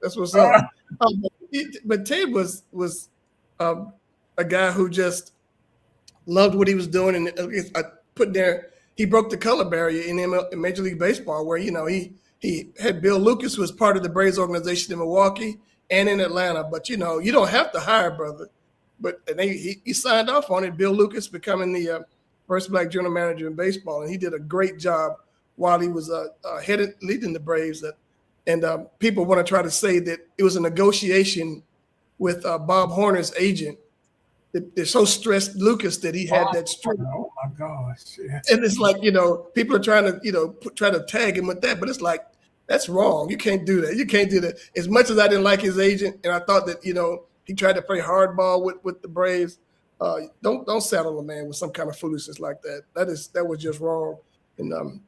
That's what's up. But Ted was um, a guy who just loved what he was doing, and I put there he broke the color barrier in Major League Baseball, where he had Bill Lucas, who was part of the Braves organization in Milwaukee and in Atlanta. But you don't have to hire, brother. But and he signed off on it. Bill Lucas becoming the first black general manager in baseball, and he did a great job while he was leading the Braves. And people want to try to say that it was a negotiation with Bob Horner's agent. They're so stressed, Lucas, that he had that stress. Oh my gosh! Yeah. And it's like people are trying to try to tag him with that, but it's like that's wrong. You can't do that. You can't do that. As much as I didn't like his agent, and I thought that he tried to play hardball with the Braves. Don't saddle a man with some kind of foolishness like that. That was just wrong. And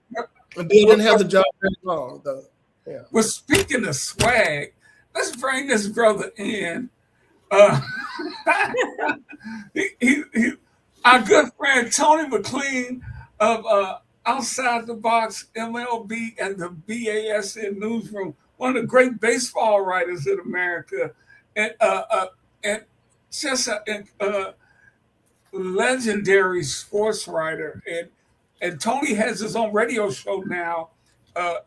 Bill didn't have the job very long, though. Yeah. Well, speaking of swag, let's bring this brother in. Our good friend Tony McLean of Outside the Box MLB and the BASN Newsroom, one of the great baseball writers in America, and just a legendary sports writer. And Tony has his own radio show now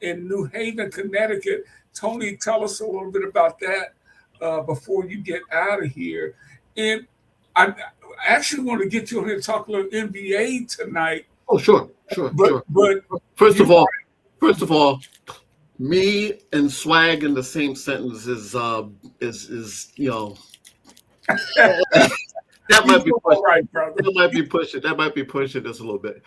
in New Haven, Connecticut. Tony, tell us a little bit about that before you get out of here. And I actually want to get you on here to talk a little NBA tonight. Oh, sure. But first of all, me and swag in the same sentence is that might be pushing. Right, brother. That might be pushing this a little bit.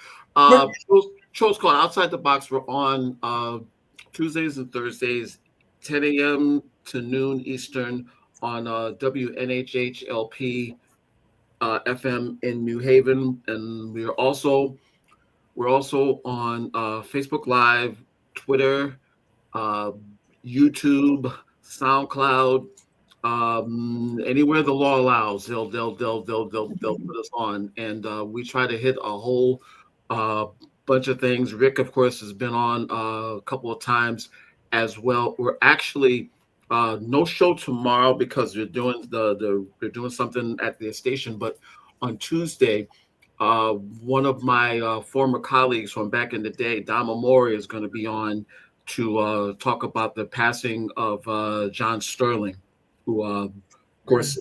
Shows called Outside the Box. We're on Tuesdays and Thursdays, 10 a.m. to noon Eastern on WNHH-LP FM in New Haven, and we're also on Facebook Live, Twitter, YouTube, SoundCloud, anywhere the law allows, they'll put us on, and we try to hit a whole bunch of things. Rick, of course, has been on a couple of times as well. We're actually no show tomorrow because we're doing we're doing something at the station, but on Tuesday, one of my former colleagues from back in the day, Dama Mori, is going to be on to talk about the passing of John Sterling, who, of course,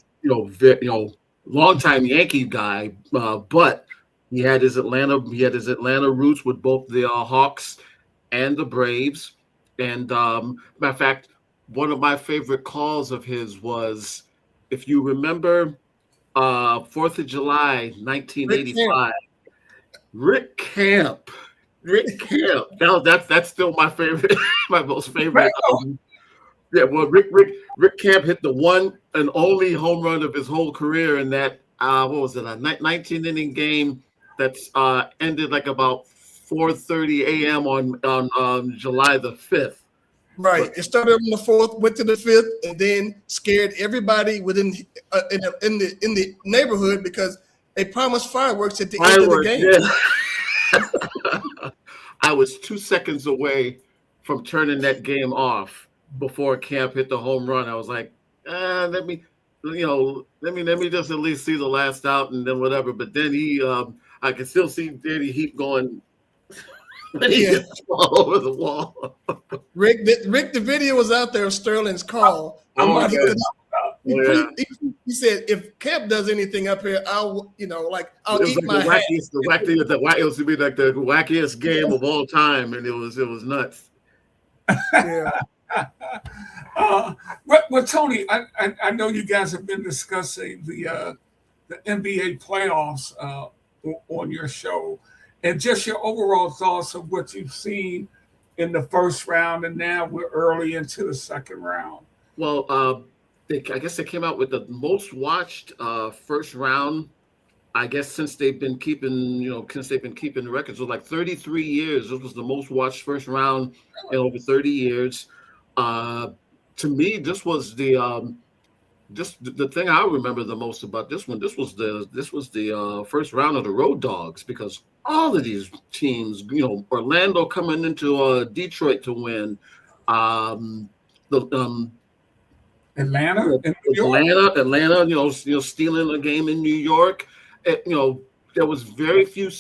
longtime Yankee guy, but he had his Atlanta roots with both the Hawks and the Braves. And matter of fact, one of my favorite calls of his was, if you remember, 4th of July, 1985. Rick Camp. That's still my favorite, my most favorite. Yeah, well, Rick Camp hit the one and only home run of his whole career in that what was it, a 19-inning game that's ended like about 4:30 a.m. on July the 5th. Right. It started on the 4th, went to the 5th, and then scared everybody within in the neighborhood because they promised fireworks at the end of the game. Yeah. I was 2 seconds away from turning that game off before Camp hit the home run. I was like, let me just at least see the last out and then whatever. But then I can still see Danny Heap going when he gets all over the wall. Rick, the video was out there of Sterling's call. He said, if Camp does anything up here, I'll eat my hat. It was to be like the wackiest game of all time, and it was nuts. Yeah. Well, Tony, I know you guys have been discussing the NBA playoffs on your show, and just your overall thoughts of what you've seen in the first round, and now we're early into the second round. Well, I guess they came out with the most watched first round, I guess, since they've been keeping the records. So like 33 years, this was the most watched first round in over 30 years. To me, this was the thing I remember the most about this one. This was the first round of the road dogs, because all of these teams, Orlando coming into Detroit to win, Atlanta and New York. Atlanta, stealing a game in New York. There was very few,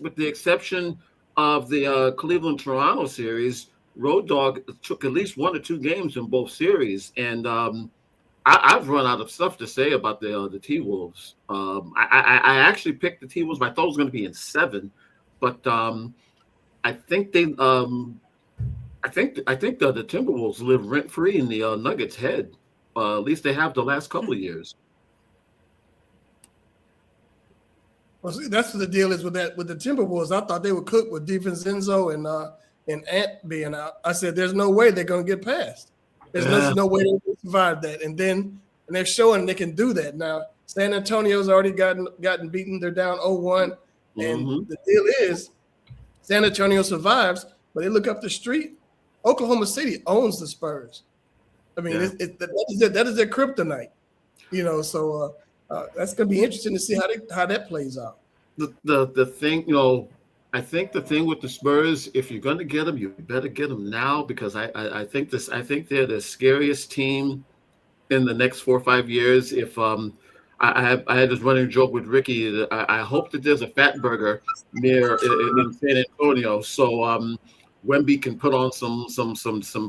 with the exception of the Cleveland-Toronto series. Road Dogg took at least 1 or 2 games in both series, and I've run out of stuff to say about the T-Wolves. I actually picked the T-Wolves. I thought it was going to be in 7, but I think they. I think the Timberwolves live rent free in the Nuggets' head. At least they have the last couple of years. Well, see, that's what the deal is with the Timberwolves. I thought they would cook with DiVincenzo and Ant being out. I said, "There's no way they're going to get past. There's no way they can survive that." And they're showing they can do that now. San Antonio's already gotten beaten. They're down 0-1, and the deal is San Antonio survives, but they look up the street. Oklahoma City owns the Spurs. I mean, that is their kryptonite, So that's going to be interesting to see how that plays out. The thing, I think the thing with the Spurs, if you're going to get them, you better get them now, because I think they're the scariest team in the next 4 or 5 years. If I had this running joke with Ricky, I hope that there's a Fat Burger near in San Antonio, so Wemby can put on some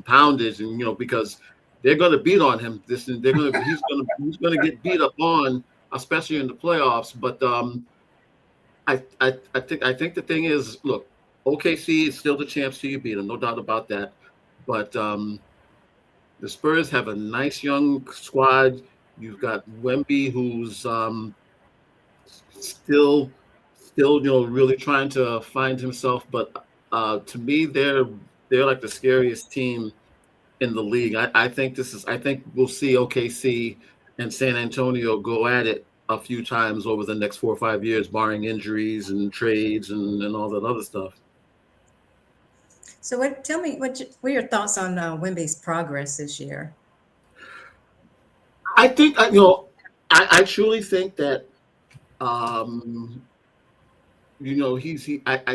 poundage, and because they're going to beat on him. He's going to get beat up on, especially in the playoffs. But I think the thing is, look, OKC is still the champs till you beat them, no doubt about that. But the Spurs have a nice young squad. You've got Wemby, who's still really trying to find himself. But to me, they're like the scariest team in the league. I think we'll see OKC and San Antonio go at it a few times over the next 4 or 5 years, barring injuries and trades and all that other stuff. So tell me, what are your thoughts on Wemby's progress this year? I think, I truly think that, I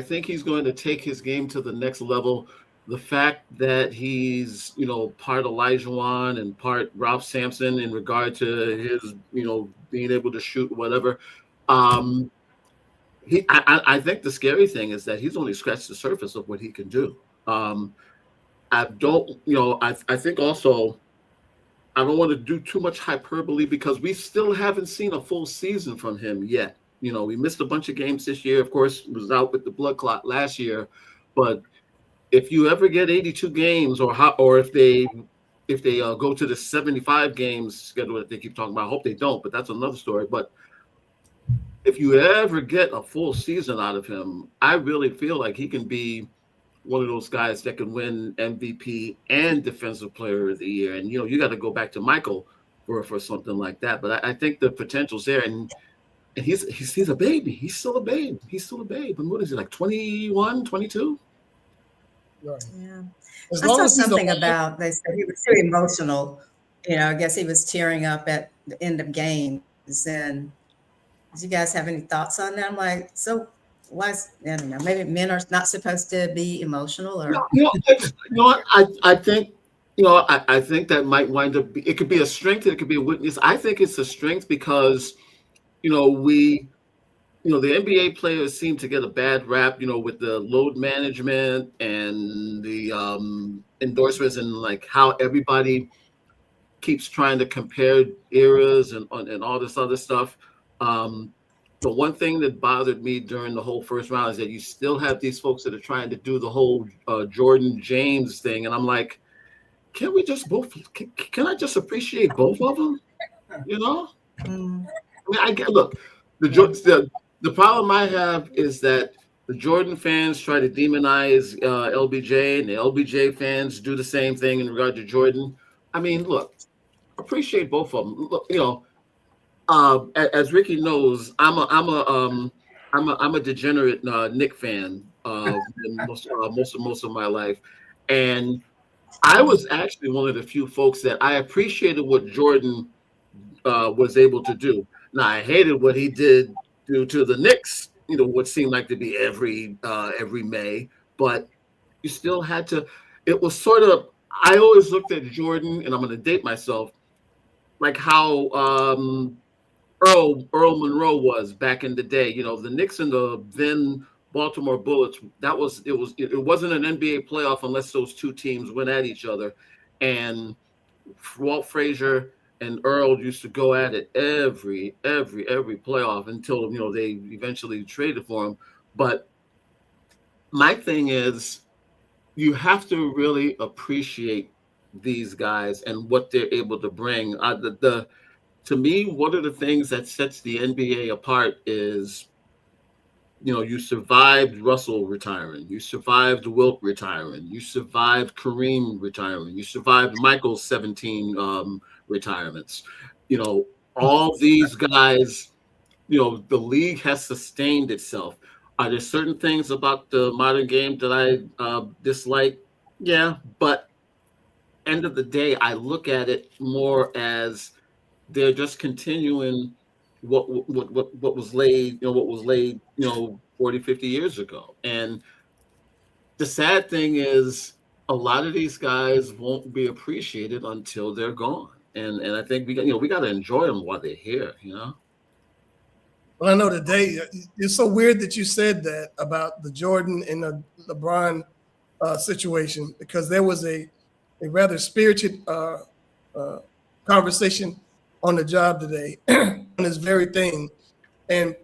think he's going to take his game to the next level. The fact that he's, part Olajuwon and part Ralph Sampson in regard to his, being able to shoot whatever. I think the scary thing is that he's only scratched the surface of what he can do. I think also, I don't want to do too much hyperbole because we still haven't seen a full season from him yet. We missed a bunch of games this year. Of course, was out with the blood clot last year, but if you ever get 82 games, or if they go to the 75 games schedule that they keep talking about, I hope they don't, but that's another story. But if you ever get a full season out of him, I really feel like he can be one of those guys that can win MVP and Defensive Player of the Year. And you got to go back to Michael for something like that. But I think the potential's there, and he's a baby. He's still a babe. And what is he, like 21, 22? Right. Yeah. As I long saw as he's something alive. about, they said he was too emotional. I guess he was tearing up at the end of games. And do you guys have any thoughts on that? I'm like, so why I don't know, maybe men are not supposed to be emotional, or I think I think that might wind up, it could be a strength and it could be a weakness. I think it's a strength because the NBA players seem to get a bad rap, with the load management and the endorsements, and like how everybody keeps trying to compare eras and all this other stuff. The one thing that bothered me during the whole first round is that you still have these folks that are trying to do the whole Jordan James thing, and I'm like, can we just can I just appreciate both of them? I mean, look, the problem I have is that the Jordan fans try to demonize LBJ, and the LBJ fans do the same thing in regard to Jordan. I mean, look, appreciate both of them. Look, as Ricky knows, I'm a degenerate Knick fan most of my life, and I was actually one of the few folks that I appreciated what Jordan was able to do. Now, I hated what he did to the Knicks, what seemed like to be every May, but you still had to. It was sort of. I always looked at Jordan, and I'm going to date myself. like how Earl Monroe was back in the day. You know, the Knicks and the then Baltimore Bullets. It wasn't an NBA playoff unless those two teams went at each other, and Walt Frazier and Earl used to go at it every playoff until they eventually traded for him. But my thing is, you have to really appreciate these guys and what they're able to bring. To me, one of the things that sets the NBA apart is, you survived Russell retiring, you survived Wilt retiring, you survived Kareem retiring, you survived Michael's 17 retirements. All these guys, the league has sustained itself. Are there certain things about the modern game that I dislike? Yeah, but end of the day, I look at it more as they're just continuing what was laid, 40, 50 years ago. And the sad thing is a lot of these guys won't be appreciated until they're gone. And I think we got to enjoy them while they're here, Well, I know today it's so weird that you said that about the Jordan and the LeBron situation, because there was a rather spirited conversation on the job today on this very thing, and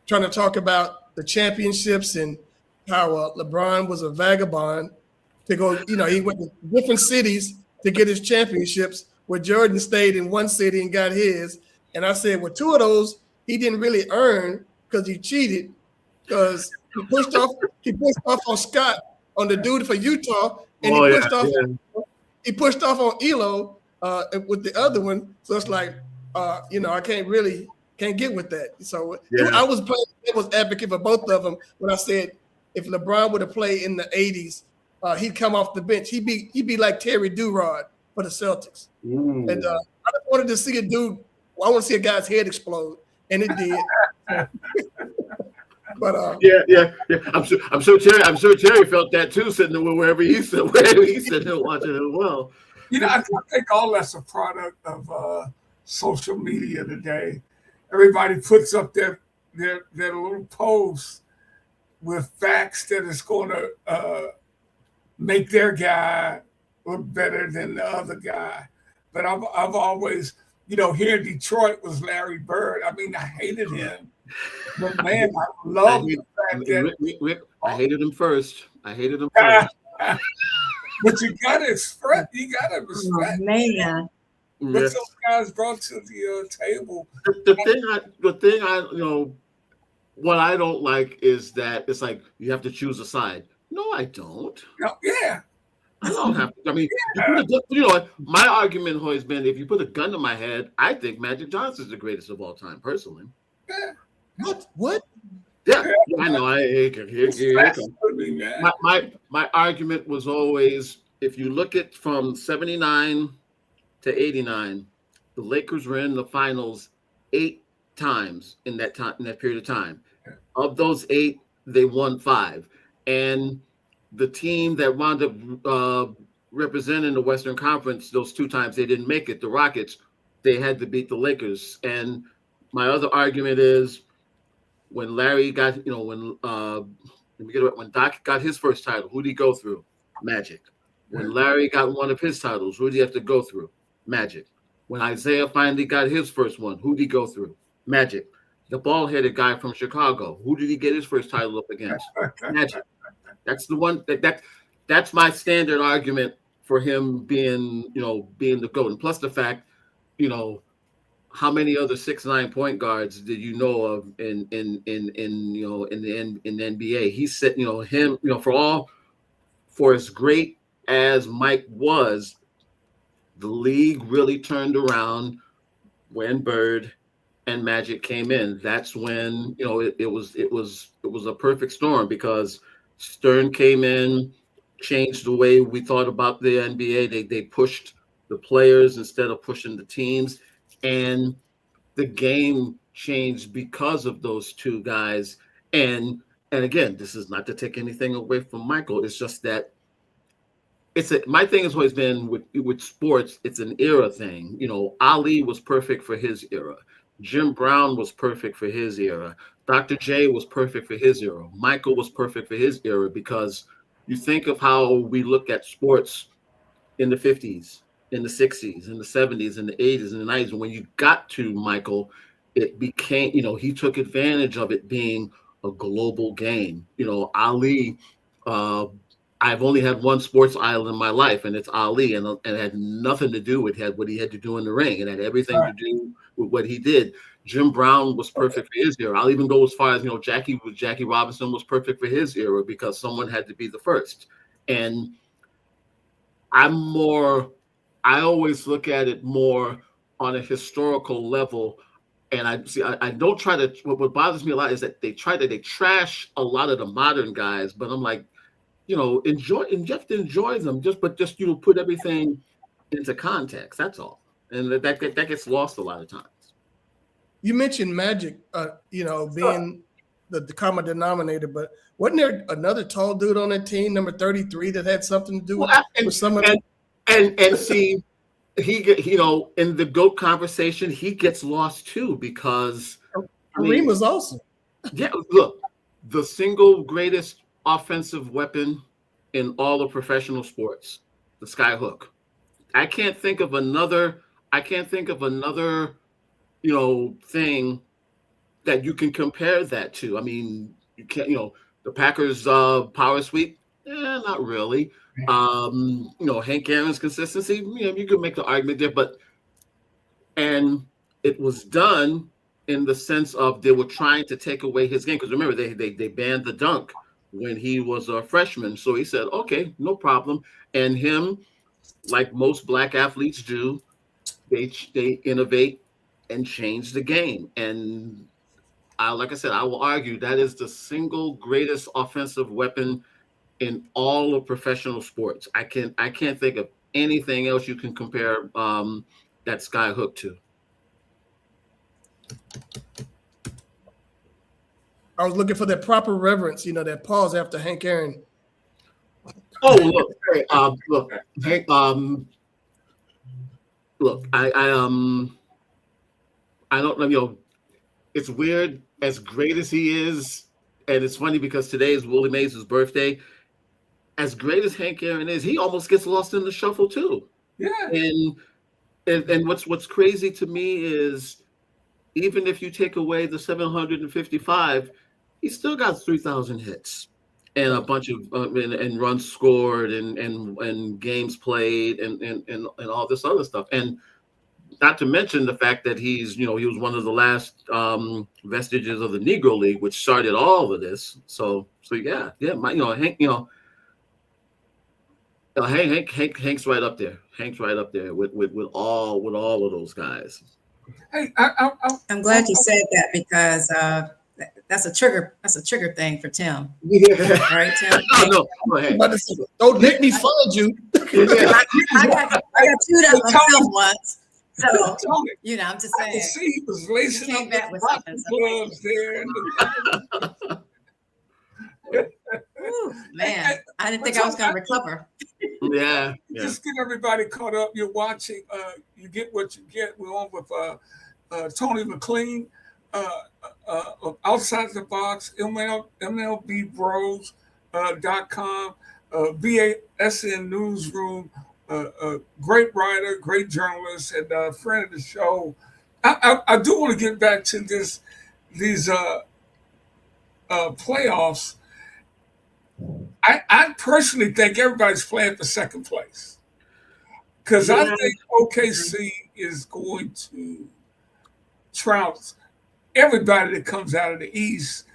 trying to talk about the championships and how LeBron was a vagabond to go. He went to different cities to get his championships, where Jordan stayed in one city and got his. And I said, well, two of those he didn't really earn because he cheated, because he pushed off on Scott, on the dude for Utah, and he pushed off on Elo with the other one. So it's like, I can't get with that. So I was playing devil's advocate for both of them when I said if LeBron would have played in the 80s, he'd come off the bench. He'd be like Terry Durod for the Celtics. Ooh. And I just wanted to see a dude. I want to see a guy's head explode, and it did. But yeah. I'm sure Terry felt that too, sitting wherever he's sitting and watching it as well. I think all that's a product of social media today. Everybody puts up their little posts with facts that is going to make their guy look better than the other guy. But I've always, here in Detroit was Larry Bird. I mean, I hated him, but man, I love the fact that Rick, I hated him first. But you gotta respect. Oh, man. What those guys brought to the table. The thing I what I don't like is that it's like you have to choose a side. No, I don't. No, yeah. I don't have to. I mean, my argument has always been, if you put a gun to my head, I think Magic Johnson's the greatest of all time, personally. Yeah. what? Yeah, I know. My argument was always, if you look at from 79 to 89, the Lakers were in the finals 8 times in that period of time. Of those 8, they won 5. And the team that wound up representing the Western Conference those 2 times they didn't make it, the Rockets, they had to beat the Lakers. And my other argument is, when Larry got, when Doc got his first title, who did he go through? Magic. When Larry got one of his titles, who did he have to go through? Magic. When Isaiah finally got his first one, who did he go through? Magic. The bald-headed guy from Chicago, who did he get his first title up against? Magic. That's the one that's my standard argument for him being the GOAT. And plus the fact, how many other 6'9" point guards did you know of in the NBA? He said, him, for as great as Mike was, the league really turned around when Bird and Magic came in. That's when it was a perfect storm, because Stern came in, changed the way we thought about the NBA. They pushed the players instead of pushing the teams, and the game changed because of those 2 guys. And again, this is not to take anything away from Michael. It's just that my thing has always been with sports, it's an era thing. You know, Ali was perfect for his era. Jim Brown was perfect for his era. Dr. J was perfect for his era. Michael was perfect for his era, because you think of how we look at sports in the 50s, in the 60s, in the 70s, in the 80s, and the 90s. And when you got to Michael, it became, you know, he took advantage of it being a global game. You know, Ali, I've only had one sports idol in my life, and it's Ali, and it had nothing to do with what he had to do in the ring. It had everything to do with what he did. Jim Brown was perfect for his era. I'll even go as far as, you know, Jackie Robinson was perfect for his era, because someone had to be the first. And I always look at it more on a historical level. And I don't try to, what bothers me a lot is that they trash a lot of the modern guys, but I'm like, you know, enjoy them, just, you know, put everything into context. That's all. And that gets lost a lot of times. You mentioned Magic, you know, being the common denominator, but wasn't there another tall dude on that team, number 33, that had something to do with some of it? And see, you know, in the GOAT conversation, he gets lost too, because Kareem was awesome. Yeah, look, the single greatest offensive weapon in all of professional sports, the sky hook. I can't think of another, you know, thing that you can compare that to. I mean, you can't, you know, the Packers power sweep, not really. You know, Hank Aaron's consistency, you know, you could make the argument there, and it was done in the sense of they were trying to take away his game, because remember, they banned the dunk when he was a freshman. So he said, okay, no problem. And him, like most black athletes do, they innovate and change the game. And like I said, I will argue that is the single greatest offensive weapon in all of professional sports. I can't think of anything else you can compare that sky hook to. I was looking for that proper reverence, you know, that pause after Hank Aaron. Oh, look, look, Hank, look, I don't know, you know, it's weird, as great as he is, and it's funny because today is Willie Mays' birthday. As great as Hank Aaron is, he almost gets lost in the shuffle too. Yeah. And what's crazy to me is, even if you take away the 755, he still got 3,000 hits and a bunch of and runs scored and games played and all this other stuff. And not to mention the fact that he's, you know, he was one of the last vestiges of the Negro League, which started all of this. So yeah, Hank, you know, Hank's right up there. Hank's right up there with all of those guys. Hey, I'm glad you said that, because that's a trigger thing for Tim. Right, Tim? No, go ahead. Don't let me find you. I got chewed up myself once. So, Tony, you know, I'm just I can saying. see he was lacing came up back the with boxing something. gloves there. Ooh, man, I didn't think I was going to recover. Yeah. Just get everybody caught up. You're watching. You get what you get. We're on with Tony McLean, Outside the Box, MLBBros.com, BASN Newsroom. A great writer, great journalist, and a friend of the show. I do want to get back to these playoffs. I personally think everybody's playing for second place, because I think OKC is going to trounce everybody that comes out of the East.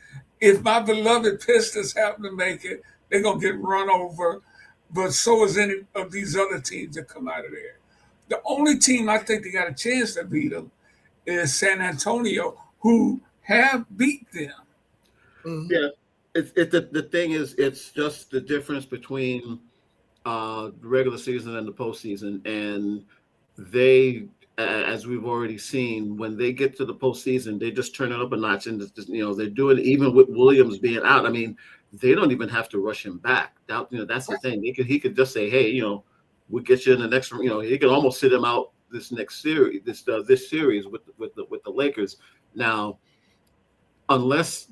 If my beloved Pistons happen to make it, they're going to get run over. But so is any of these other teams that come out of there. The only team I think they got a chance to beat them is San Antonio, who have beat them. Mm-hmm. Yeah, the thing is, it's just the difference between the regular season and the postseason. And they, as we've already seen, when they get to the postseason, they just turn it up a notch. And just, you know, they do it even with Williams being out. I mean, they don't even have to rush him back. That, that's the thing. He could just say, hey, we'll get you in the next. He could almost sit him out this next series, this series with the Lakers. Now, unless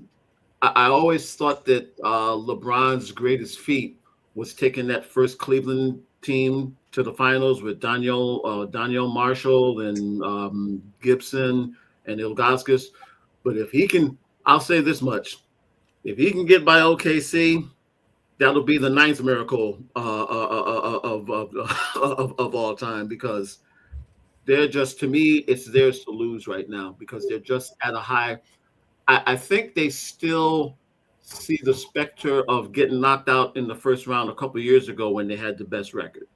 I always thought that LeBron's greatest feat was taking that first Cleveland team to the finals with Daniel Marshall and Gibson and Ilgauskas. But if he can, I'll say this much: if he can get by OKC, that'll be the ninth miracle of all time, because they're just, to me, it's theirs to lose right now, because they're just at a high. I think they still see the specter of getting knocked out in the first round a couple of years ago when they had the best record.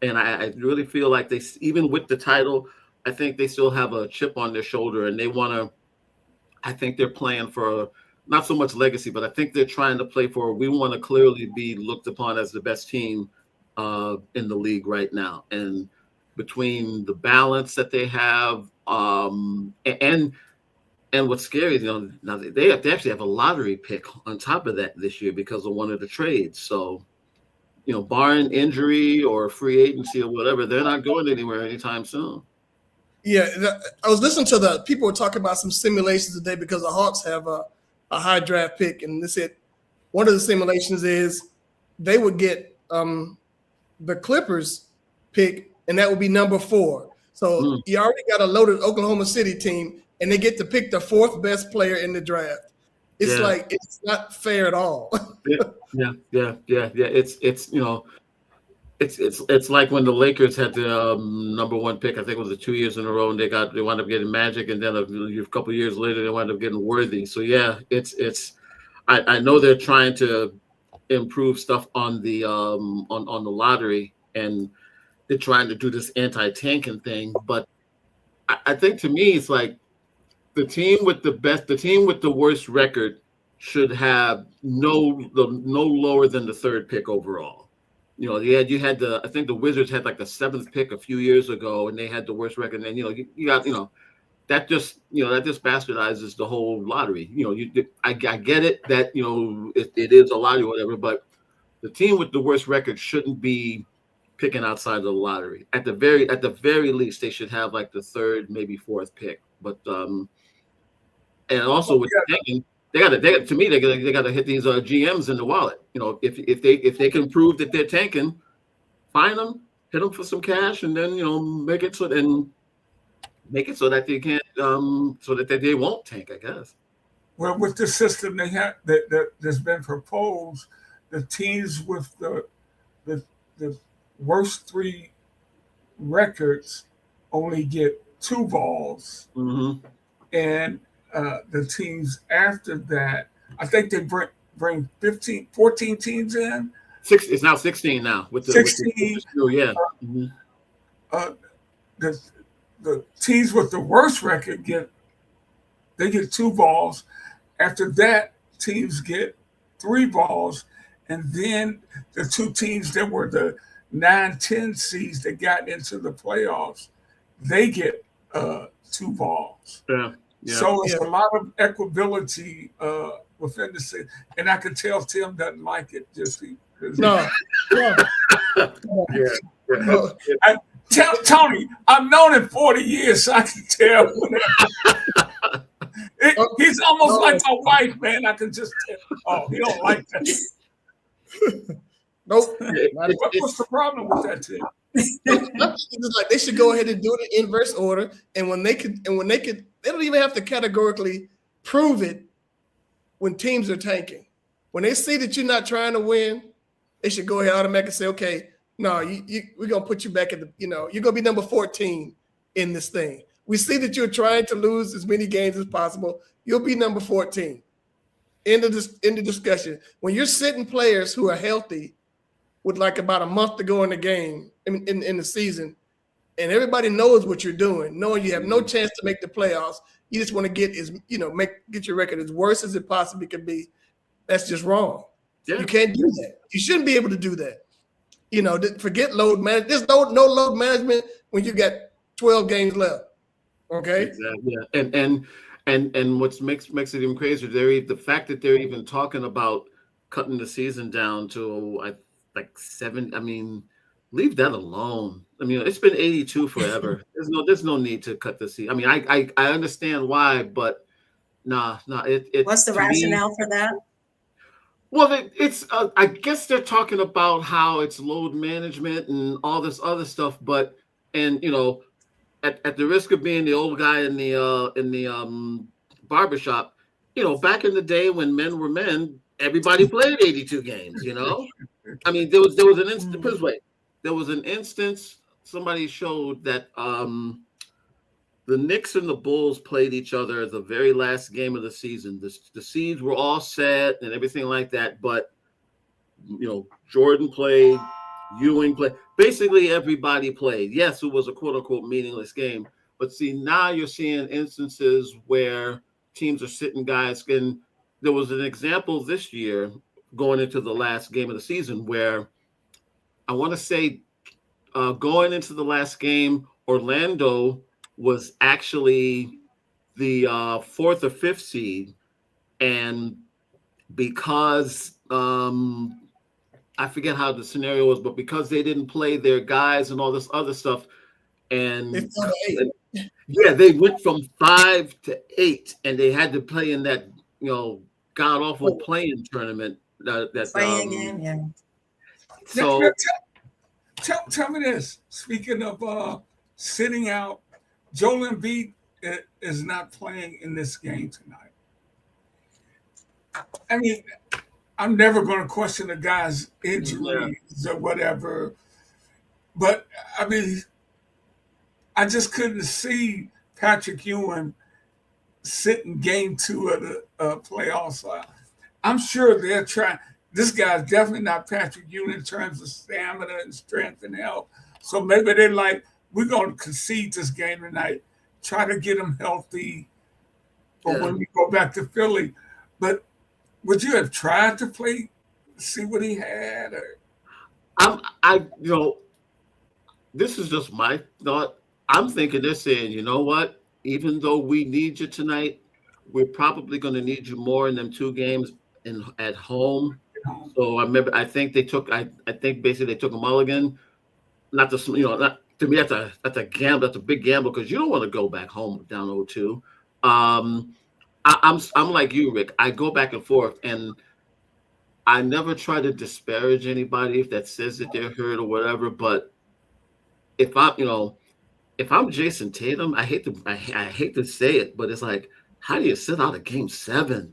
And I really feel like they, even with the title, I think they still have a chip on their shoulder, and they want to, I think they're playing for not so much legacy, but I think they're trying to play for, we want to clearly be looked upon as the best team in the league right now. And between the balance that they have, and what's scary is, now they actually have a lottery pick on top of that this year because of one of the trades. So, barring injury or free agency or whatever, they're not going anywhere anytime soon. Yeah, I was listening to the people were talking about some simulations today because the Hawks have a high draft pick, and they said one of the simulations is they would get the Clippers pick, and that would be number 4. So you already got a loaded Oklahoma City team, and they get to pick the 4th best player in the draft. It's like, it's not fair at all. Yeah. It's like when the Lakers had the number 1 pick. I think it was 2 years in a row, and they wound up getting Magic, and then a couple of years later they wound up getting Worthy. So yeah, I know they're trying to improve stuff on the on the lottery, and they're trying to do this anti-tanking thing. But I think, to me, it's like the team with the worst record should have no lower than the 3rd pick overall. You had I think the Wizards had like the 7th pick a few years ago, and they had the worst record. And you got that just bastardizes the whole lottery. I get it that it is a lottery or whatever, but the team with the worst record shouldn't be picking outside of the lottery. At the very least, they should have like the 3rd, maybe 4th pick. But and also with tanking, they got to hit these GMs in the wallet. If they can prove that they're tanking, fine them, hit them for some cash, and then make it so that they can't so that they won't tank, I guess. Well, with the system they have that's been proposed, the teams with the worst 3 records only get 2 balls, and the teams after that, I think they bring 14 teams in. It's now 16 now with the 16. The teams with the worst record get 2 balls. After that, teams get 3 balls, and then the 2 teams that were the 9-10 seeds that got into the playoffs, they get 2 balls. Yeah. So it's a lot of equability within the city, and I can tell Tim doesn't like it just because. No. Tony, I've known him 40 years, so I can tell. He's almost like my wife, man. I can just tell. Oh, he don't like that. Nope. What's the problem with that, Tim? It's like they should go ahead and do it in inverse order, and when they could, they don't even have to categorically prove it when teams are tanking. When they see that you're not trying to win, they should go ahead and automatically say, okay, no, we're gonna put you back at you're gonna be number 14 in this thing. We see that you're trying to lose as many games as possible. You'll be number 14. End of discussion. When you're sitting players who are healthy with like about a month to go in the game in the season, and everybody knows what you're doing, knowing you have no chance to make the playoffs, you just want to get get your record as worse as it possibly can be. That's just wrong. Yeah. You can't do that. You shouldn't be able to do that. Forget load management. There's no load management when you got 12 games left. Okay. Exactly. Yeah. And what makes it even crazier, the fact that they're even talking about cutting the season down to like 7. I mean, leave that alone. I mean, it's been 82 forever. There's no need to cut the season. I mean, I understand why, but nah. It What's the to me, rationale for that? well, it's I guess they're talking about how it's load management and all this other stuff, but and at the risk of being the old guy in the barbershop, back in the day when men were men, everybody played 82 games. I mean, there was an instance. Put it this way, there was an instance. Somebody showed that the Knicks and the Bulls played each other the very last game of the season. The seeds were all set and everything like that, but Jordan played, Ewing played. Basically, everybody played. Yes, it was a quote unquote meaningless game, but see, now you're seeing instances where teams are sitting guys. And there was an example this year going into the last game of the season where I want to say going into the last game, Orlando was actually the 4th or 5th seed, and because I forget how the scenario was, but because they didn't play their guys and all this other stuff, and they went from 5 to 8, and they had to play in that god awful playing tournament. Playing game, yeah. So tell me this. Speaking of sitting out, Joel Embiid is not playing in this game tonight. I mean, I'm never going to question the guy's injuries or whatever, but I mean, I just couldn't see Patrick Ewing sitting game 2 of the playoffs. I'm sure they're trying. This guy's definitely not Patrick Ewing in terms of stamina and strength and health. So maybe they're like, we're going to concede this game tonight, try to get him healthy for when we go back to Philly. But would you have tried to see what he had? This is just my thought. I'm thinking they're saying, you know what? Even though we need you tonight, we're probably going to need you more in them 2 games at home. So I think they took. I think basically they took a mulligan. Not to me, that's a gamble. That's a big gamble because you don't want to go back home down 0-2. I'm like you, Rick. I go back and forth, and I never try to disparage anybody that says that they're hurt or whatever. But if I'm Jason Tatum, I hate to say it, but it's like, how do you sit out a game 7?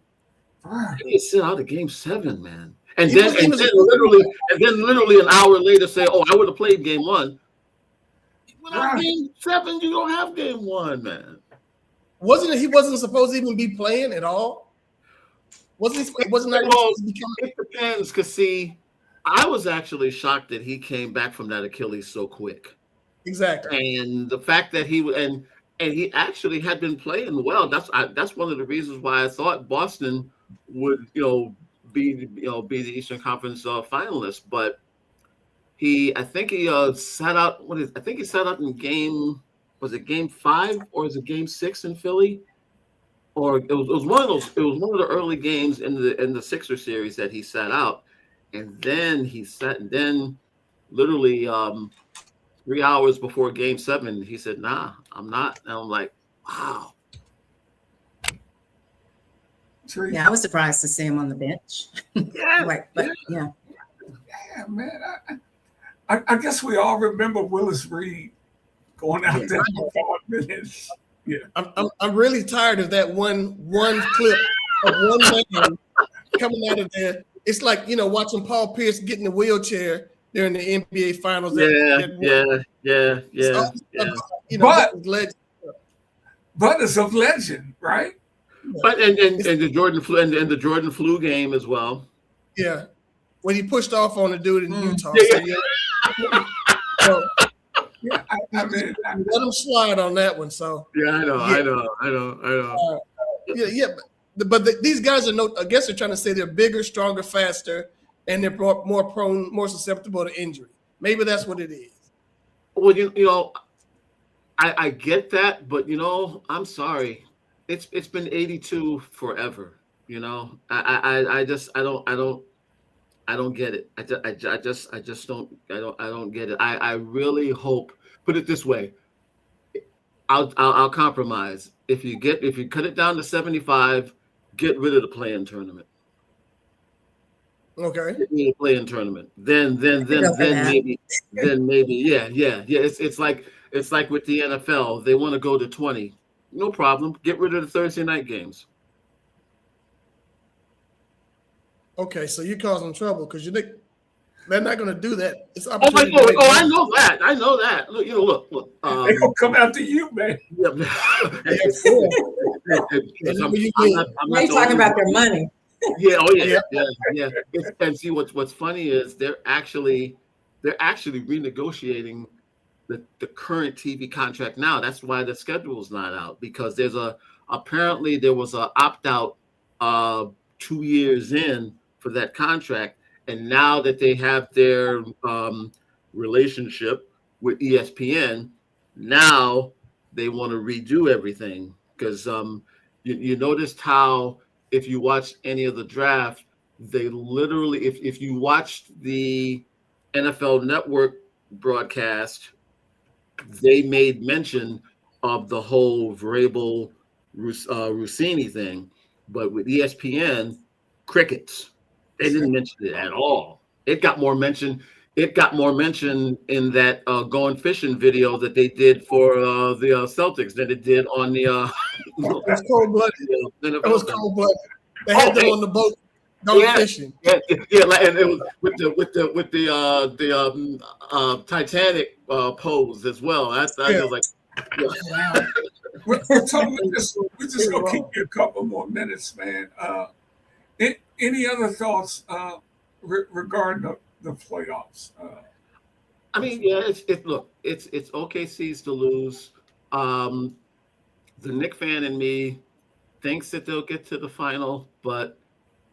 How do you sit out a game 7, man? And then literally an hour later say, "Oh, I would have played game 1." Without game 7, you don't have game 1, man. He wasn't supposed to even be playing at all? It depends, because see, I was actually shocked that he came back from that Achilles so quick. Exactly. And the fact that he actually had been playing well. That's one of the reasons why I thought Boston would be the Eastern Conference finalist. But I think he sat out. I think he sat out in game. Was it game 5 or is it game 6 in Philly? Or it was one of those. It was one of the early games in the Sixer series that he sat out, and then literally 3 hours before game 7, he said, "Nah, I'm not." And I'm like, wow. Yeah, I was surprised to see him on the bench. Yeah, man. I guess we all remember Willis Reed going out there for 5 minutes. Yeah, I'm really tired of that one clip of one man coming out of there. It's like watching Paul Pierce get in the wheelchair during the NBA Finals. But it's a legend, right? But and the Jordan flu game as well. Yeah, when he pushed off on the dude in Utah. I mean, let him slide on that one. So I know. But these guys are I guess they're trying to say they're bigger, stronger, faster, and they're more prone, more susceptible to injury. Maybe that's what it is. Well, I get that, but I'm sorry. It's been 82 forever. I don't I don't get it. I just don't get it. I really hope. Put it this way. I'll compromise. If you cut it down to 75, get rid of the play-in tournament. Okay. Get rid of the play-in tournament. Then maybe yeah. It's like with the NFL. They want to go to 20. No problem. Get rid of the Thursday night games. Okay, so you're causing trouble because they're not going to do that. It's I opportunity. know that. I know that. Look. They gonna come after you, man. Yeah. Why are you talking about their money? Yeah. Oh yeah. Yeah. And see, what's funny is they're actually renegotiating the current TV contract now. That's why the schedule's not out, because apparently there was a opt out 2 years in for that contract, and now that they have their relationship with ESPN, now they want to redo everything, because you noticed how, if you watched any of the draft, they literally, if you watched the NFL Network broadcast, they made mention of the whole Vrabel Rossini thing, but with ESPN, crickets. They didn't mention it at all. It got more mention in that going fishing video that they did for the Celtics than it did on the It was cold-blooded. It was cold-blooded. They had them on the boat going fishing. Yeah, and it was with the Titanic pose as well. I was like, Wow. We're just gonna keep you a couple more minutes, man. Any other thoughts regarding the playoffs? I mean, yeah, it's OKC's to lose. The Knick fan in me thinks that they'll get to the final, but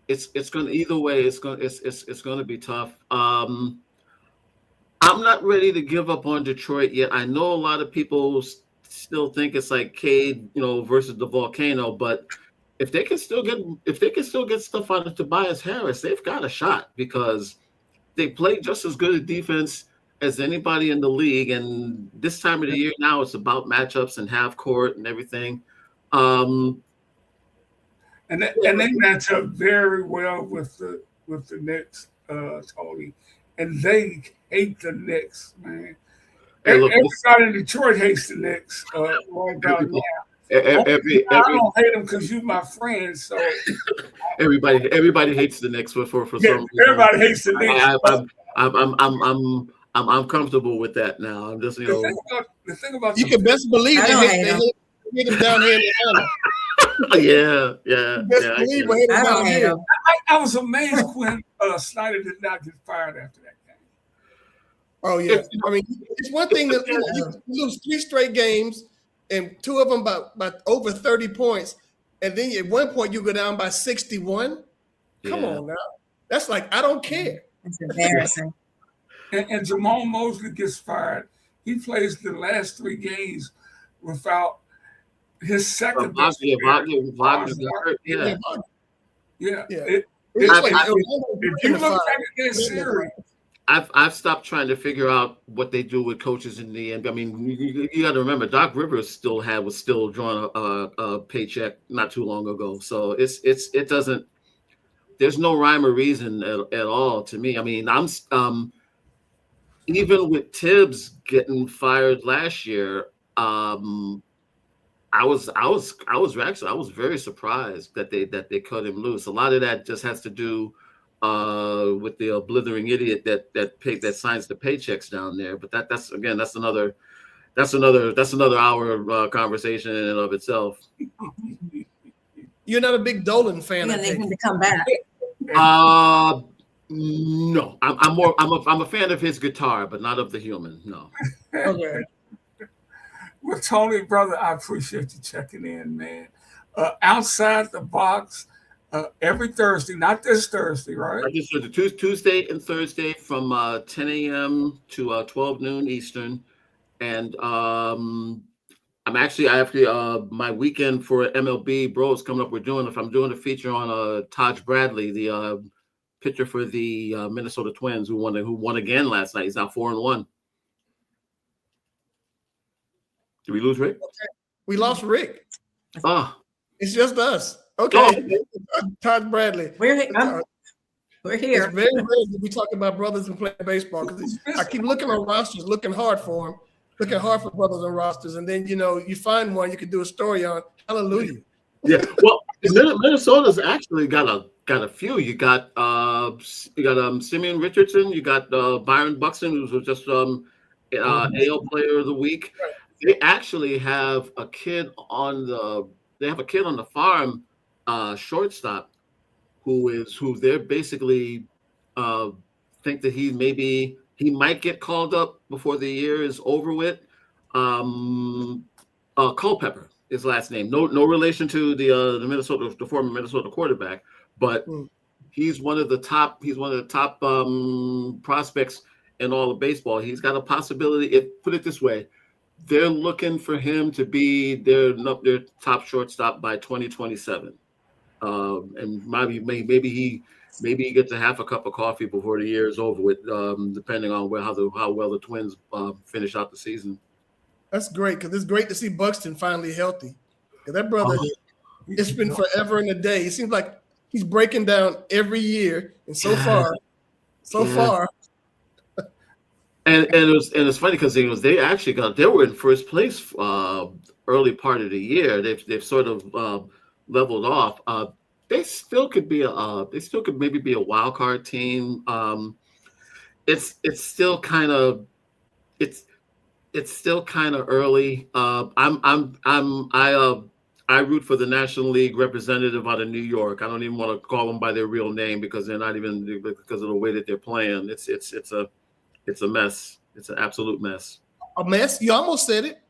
it's going to, either way, it's going to be tough. I'm not ready to give up on Detroit yet. I know a lot of people still think it's like Cade, versus the Volcano, but if they can still get stuff out of Tobias Harris, they've got a shot, because they play just as good a defense as anybody in the league. And this time of the year now, it's about matchups and half court and everything. And they match up very well with the Knicks, Tony. And they hate the Knicks, man. Everybody in Detroit hates the Knicks right about now. I don't hate them because you're my friend. So everybody hates the Knicks for some reason. Everybody hates the Knicks. I'm comfortable with that now. I'm just the thing about you can best believe they hate them down here in Atlanta. Yeah. I was amazed when Snyder did not get fired after that game. Oh yeah, I mean, it's one thing that you lose 3 straight games, and 2 of them by over 30 points, and then at one point you go down by 61. Come on now, that's like, I don't care. It's embarrassing. And Jamal Mosley gets fired. He plays the last 3 games without his second best player. Yeah. If you look back at that series, I've stopped trying to figure out what they do with coaches in the end. I mean, you got to remember, Doc Rivers was still drawing a paycheck not too long ago. So it doesn't. There's no rhyme or reason at all to me. I mean, even with Tibbs getting fired last year, I was very surprised that they cut him loose. A lot of that just has to do with the blithering idiot that signs the paychecks down there. But that's another hour conversation in and of itself. You're not a big Dolan fan. Yeah, they need to come back. No, I'm a fan of his guitar, but not of the human. No. Okay. Well, Tony, brother, I appreciate you checking in, man. Outside the box, every Thursday, not this Thursday, right? I just said Tuesday and Thursday from 10 a.m. to 12 noon Eastern, and I actually my weekend for MLB Bros coming up. I'm doing a feature on Taj Bradley, the pitcher for the Minnesota Twins, who won again last night. He's now 4-1. Did we lose Rick? We lost Rick. Oh, It's just us. Okay. Oh. Todd Bradley. We're It's here. very rare that we talk about brothers and playing baseball because I keep looking on rosters, looking hard for them, looking hard for brothers on rosters, and then you find one you can do a story on. Hallelujah. yeah. Well, Minnesota's actually got a few. You got Simeon Richardson. You got Byron Buxton, who was just AL Player of the Week. They actually have a kid on the farm, shortstop, who they're basically think that he might get called up before the year is over with. Culpepper, his last name. No relation to the former Minnesota quarterback, but he's one of the top prospects in all of baseball. He's got a possibility. Put it this way, they're looking for him to be their top shortstop by 2027. And maybe he gets a half a cup of coffee before the year is over with, depending on how well the Twins finish out the season. That's great because it's great to see Buxton finally healthy. Because that brother, it's been forever and a day. It seems like he's breaking down every year, and so far. And it's funny because they were in first place early part of the year. They've sort of leveled off. They still could maybe be a wild card team. It's still kind of early. I root for the National League representative out of New York. I don't even want to call them by their real name because they're not even, because of the way that they're playing. It's a mess. It's an absolute mess. A mess? You almost said it.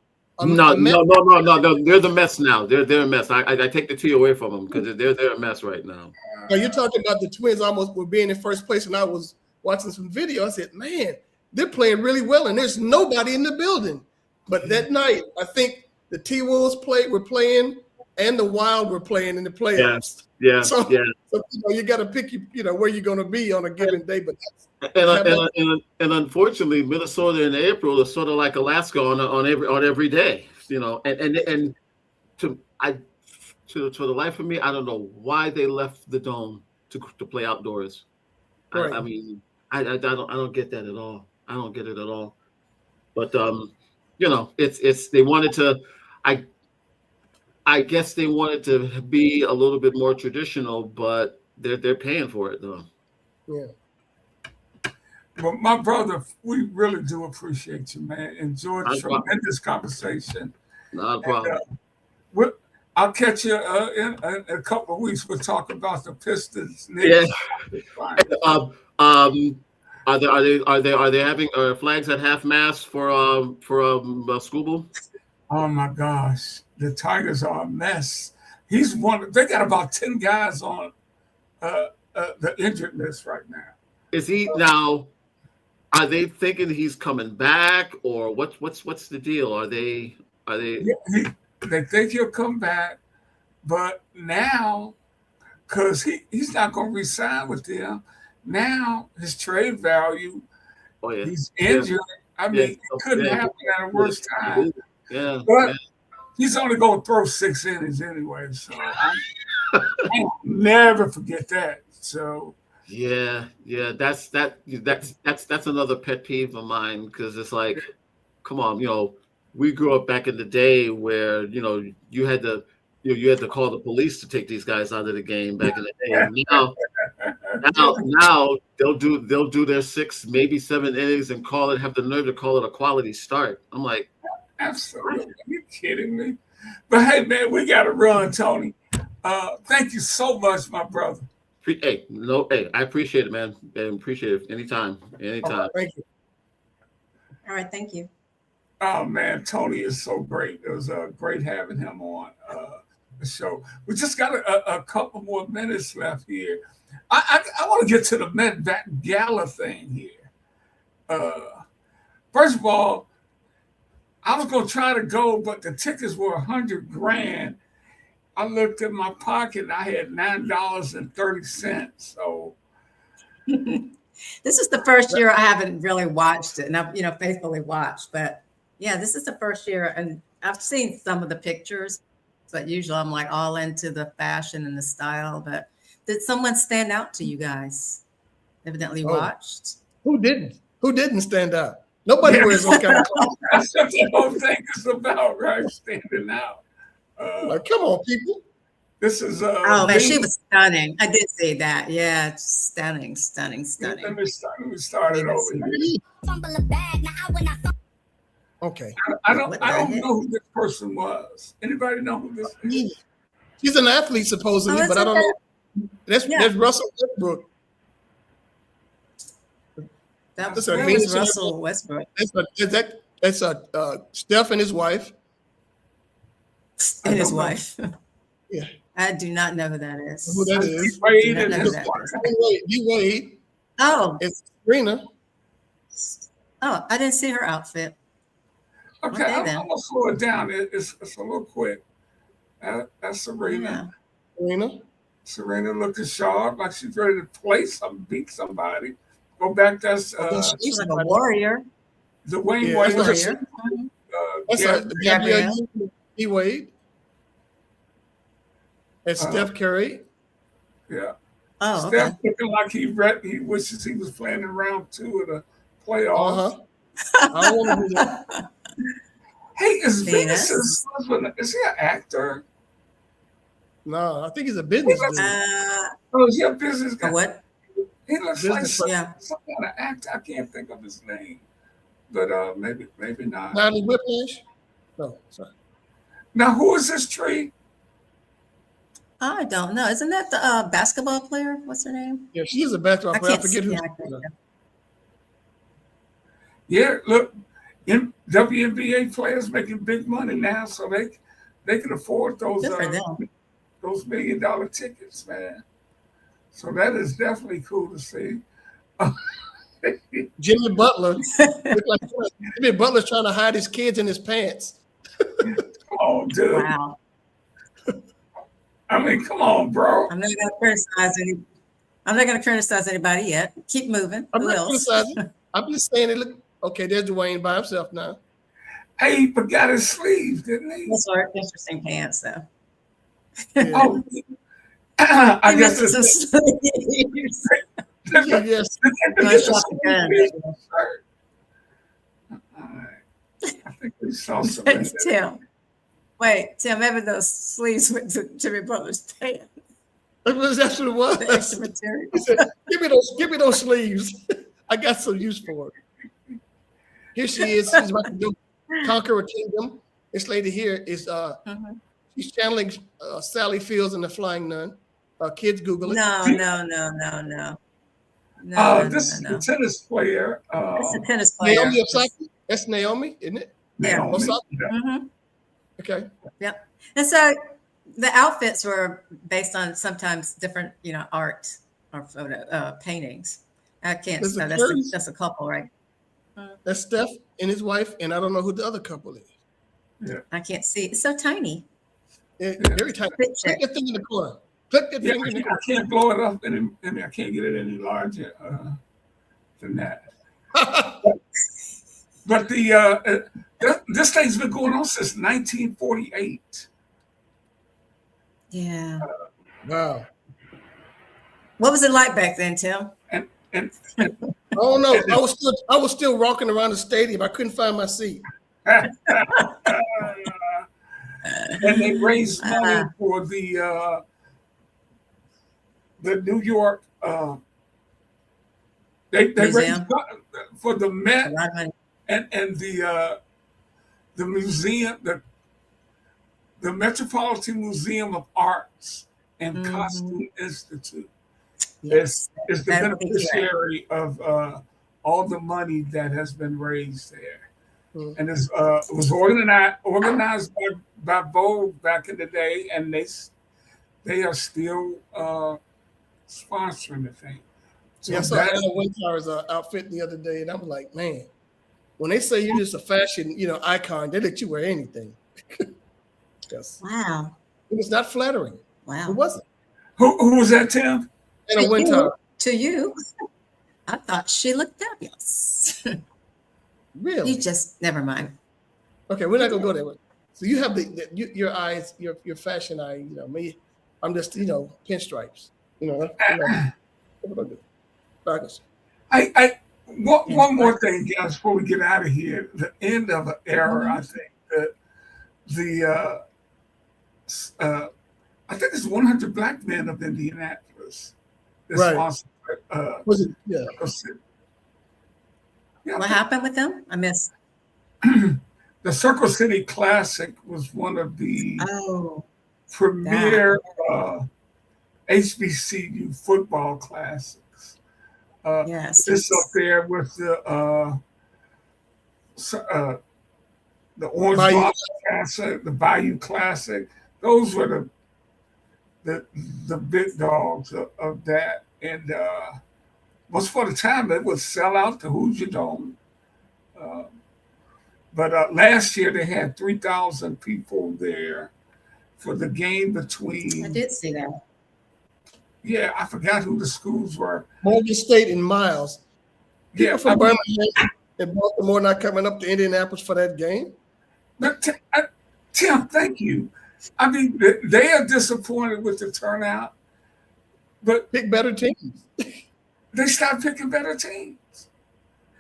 No. They're the mess now. They're a mess. I take the T away from them because they're a mess right now. Now you're talking about the Twins almost were being in first place, and I was watching some video. I said, man, they're playing really well, and there's nobody in the building. But that night, I think the T-Wolves were playing, and the Wild were playing in the playoffs. Yeah. So you got to pick where you're going to be on a given day. But and unfortunately, Minnesota in April is sort of like Alaska on every day. And to the life of me, I don't know why they left the dome to play outdoors. Right. I mean, I don't get that at all. I don't get it at all. But it's they wanted to. I guess they wanted to be a little bit more traditional, but they're paying for it though. Yeah. Well, my brother, we really do appreciate you, man. Enjoyed the tremendous conversation. Not a problem. And, I'll catch you in a couple of weeks. We'll talk about the Pistons. Yeah. Are they having flags at half mast for Scooble? Oh my gosh, the Tigers are a mess. He's one. They got about 10 guys on the injured list right now. Is he now? Are they thinking he's coming back, or what's the deal? Are they? Yeah, they think he'll come back, but now, because he's not going to resign with them. Now his trade value. Oh yeah. He's injured. I mean, it couldn't happen at a worse time. Yeah. But he's only going to throw 6 innings anyway, so I'll never forget that. So. Yeah, that's another pet peeve of mine because it's like, come on, we grew up back in the day where you had to call the police to take these guys out of the game back in the day. And now they'll do their 6, maybe 7 innings and have the nerve to call it a quality start. I'm like, absolutely, are you kidding me? But hey, man, we got to run, Tony. Thank you so much, my brother. Hey, I appreciate it, man. I appreciate it. Anytime. Thank you. All right, thank you. Oh man, Tony is so great. It was great having him on the show. We just got a couple more minutes left here. I want to get to the Met Gala thing here. First of all, I was gonna try to go, but the tickets were $100,000. I looked in my pocket and I had $9.30. So This is the first year I haven't really watched it, and I've faithfully watched. But yeah, this is the first year, and I've seen some of the pictures, but usually I'm like all into the fashion and the style. But did someone stand out to you guys? Evidently Oh. watched. Who didn't? Who didn't stand out? Nobody wears those kind of clothes. That's what the whole thing is about, right? Standing out. Like, come on, people. This is Oh man, she Venus. was stunning. I did see that. Yeah, stunning, stunning, Let stunning. me start it over here. Okay. I What the don't heck? know who this person was. Anybody know who this is? She's an athlete supposedly, but I don't know. That's Russell Westbrook. That That's a was Venus Russell Westbrook That's Steph and his wife. and his wife. Yeah. I do not know who that is. Who that is? Wade Do not and know who his that wife. is. D-Wade. Oh, It's Serena. I didn't see her outfit. Okay, Okay, I'm then. gonna slow it down. It's a little quick. That's Serena. Serena. Serena looking sharp, like she's ready to play beat somebody. Go back. That's She's like a warrior. Dwayne Yeah, Wade. that's Warrior. That's Gabrielle. D-Wade. It's Uh-huh. Steph Curry. Yeah. Oh, okay. Steph looking like he wishes he was playing in round 2 of the playoffs. I don't know who that. Hey, is Venus. Venus's husband? Is he an actor? No, I think he's a business dude. Oh, is he a business guy? What? He looks Business like Yeah. some kind of actor. I can't think of his name, but maybe not. Natalie Whiplash? No, sorry. Now, who is this tree? I don't know. Isn't that the basketball player? What's her name? Yeah, she's a basketball I player. I can't forget see. who. Yeah, I can't- Yeah, look, WNBA players making big money now, so they can afford those Good for them. those $1 million tickets, man. So that is definitely cool to see. Jimmy Butler. Look like Jimmy Butler's trying to hide his kids in his pants. Oh, dude. Wow. I mean, come on, bro. I'm not going to criticize anybody yet. Keep moving. I'm Who not else? criticizing. I'm just saying it. Look, okay, there's Dwayne by himself now. Hey, he forgot his sleeves, didn't he? Those are interesting pants, though. Yeah. Oh, I He guess misses it's his sleeves. Yes. Nice shot again. I think we saw some. Thanks, Tim. Wait, Tim, maybe those sleeves went to Jimmy Butler's pants. That's what it was. The extra material. He said, give me those sleeves. I got some use for it. Here she is. She's about to go conquer a kingdom. This lady here is she's channeling Sally Fields in The Flying Nun. Kids Google it. No. This is the tennis player. It's a tennis player. Naomi Osaka. That's Naomi, isn't it? Yeah. Naomi. Osaka. Mhm. Okay. Yep. And so the outfits were based on sometimes different, art or photo paintings. I can't. There's So a that's curtains. that's a couple, right? That's Steph and his wife, and I don't know who the other couple is. I can't see. It's so tiny. Yeah, very tiny. Picture. Click that thing in the corner. Click that Yeah, finger in the I can't blow it up, and I can't get it any larger than that. corner. But this thing's been going on since 1948. Yeah. Wow. What was it like back then, Tim? And Oh no, I was still walking around the stadium. I couldn't find my seat. and they raised money for the New York. They raised Museum. money for the Met A lot of money. and the museum, the Metropolitan Museum of Arts and Costume Institute Yes. is the That would be great. beneficiary of all the money that has been raised there. And it was organized by Vogue back in the day, and they are still sponsoring the thing. So Yeah, I saw Anna Wintour's outfit the other day, and I was like, man, when they say you're just a fashion, icon, they let you wear anything. Yes, Wow. it was not flattering. Wow. It wasn't. who was that, Tim? Anna Wintour. To you. I thought she looked fabulous. Really? You just never mind. Okay, we're not gonna go there. So you have your eyes, your fashion eye. You know me. I'm just pinstripes. What am I gonna do? Focus. One more thing, guys, before we get out of here. The end of an era, I think that I think it's 100 Black Men of Indianapolis. Right. Was it? Yeah. What happened with them? I missed. The Circle City Classic was one of the Oh, premier HBCU football classics. yes. This up there with the Orange Bayou. Box Classic, the Bayou Classic. Those were the big dogs of that. And most for the time, it would sell out the Hoosier Dome. But last year, they had 3,000 people there for the game between. I did see that. Yeah, I forgot who the schools were. Morgan State and Miles. Yeah, People from Birmingham and Baltimore not coming up to Indianapolis for that game. But Tim, thank you. I mean, they are disappointed with the turnout, but Pick better teams. they stopped picking better teams.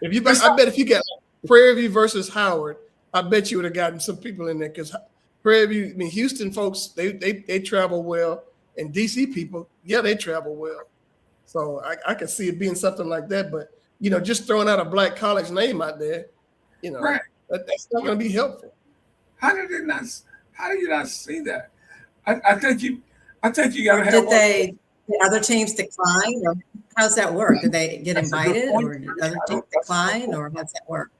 I bet if you got Prairie View versus Howard, I bet you would have gotten some people in there because Prairie View, Houston folks, they travel well, and DC people, yeah, they travel well. So I can see it being something like that. But just throwing out a Black college name out there, Right. that's not going to be helpful. How did you not see that? I think you got to have. Did other teams decline, or how's that work? Did they get invited, or did other teams decline, or how's that work?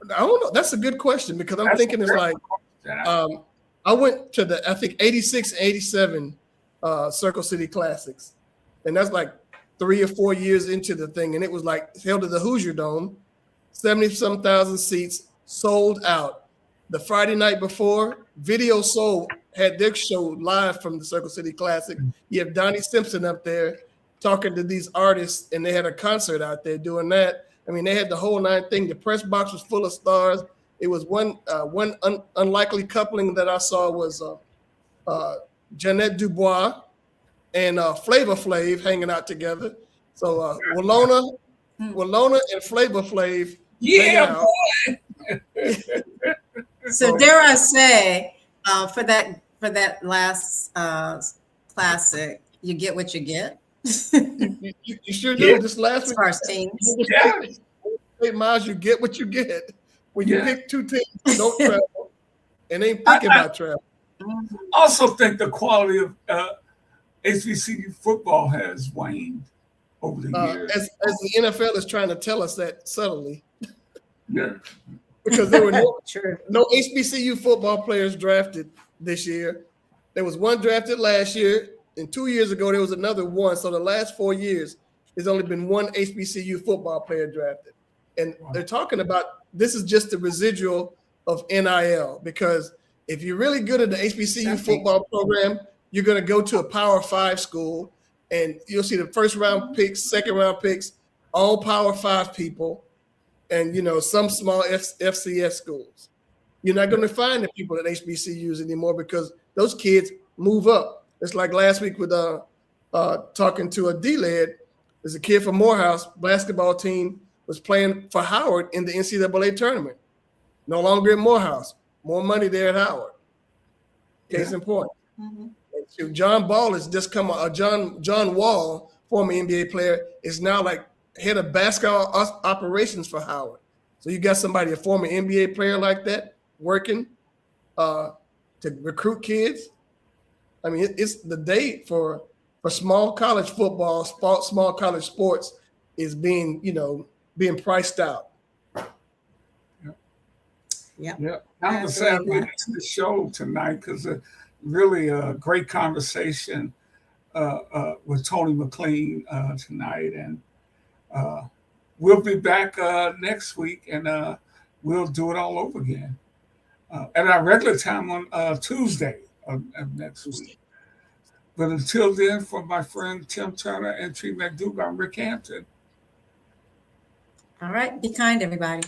I don't know. That's a good question because I'm thinking it's like I went to the 86 and 87 Circle City Classics, and that's like 3 or 4 years into the thing, and it was like held at the Hoosier Dome, 70-some thousand seats, sold out. The Friday night before, Video Soul had their show live from the Circle City Classic. You have Donnie Simpson up there talking to these artists, and they had a concert out there doing that. I mean, they had the whole 9 thing. The press box was full of stars. It was one unlikely coupling that I saw was Jeanette Dubois and Flavor Flav hanging out together. So Walona and Flavor Flav. Yeah, boy. So dare I say, for that last classic, you get what you get. You sure do. This last As week, far as teams. Yeah. 8 miles, you get what you get. When you Yeah. pick 2 teams who don't travel and ain't thinking about travel. Also think the quality of HBCU football has waned over the years. As the NFL is trying to tell us that subtly, Yeah. because there were True. no HBCU football players drafted this year. There was one drafted last year, and 2 years ago there was another one. So the last 4 years, there's only been one HBCU football player drafted. And they're talking about this is just the residual of NIL, because if you're really good at the HBCU football program, you're going to go to a Power 5 school, and you'll see the first round picks, second round picks, all Power 5 people, and some small FCS schools. You're not going to find the people at HBCUs anymore because those kids move up. It's like last week with talking to a D-Led. There's a kid from Morehouse basketball team was playing for Howard in the NCAA tournament. No longer at Morehouse. More money there at Howard. Case in point. Mm-hmm. And John Ball has just come. John Wall, former NBA player, is now like head of basketball operations for Howard. So you got somebody, a former NBA player like that, working to recruit kids. I mean, it's the day for small college football, small college sports is being priced out. Yeah. Yeah, I'm sad we had the show tonight because really a great conversation with Tony McLean tonight, and we'll be back next week, and we'll do it all over again at our regular time on Tuesday of next week. But until then, for my friend Tim Turner and Tree McDougal, I'm Rick Hampton. All right. Be kind, everybody.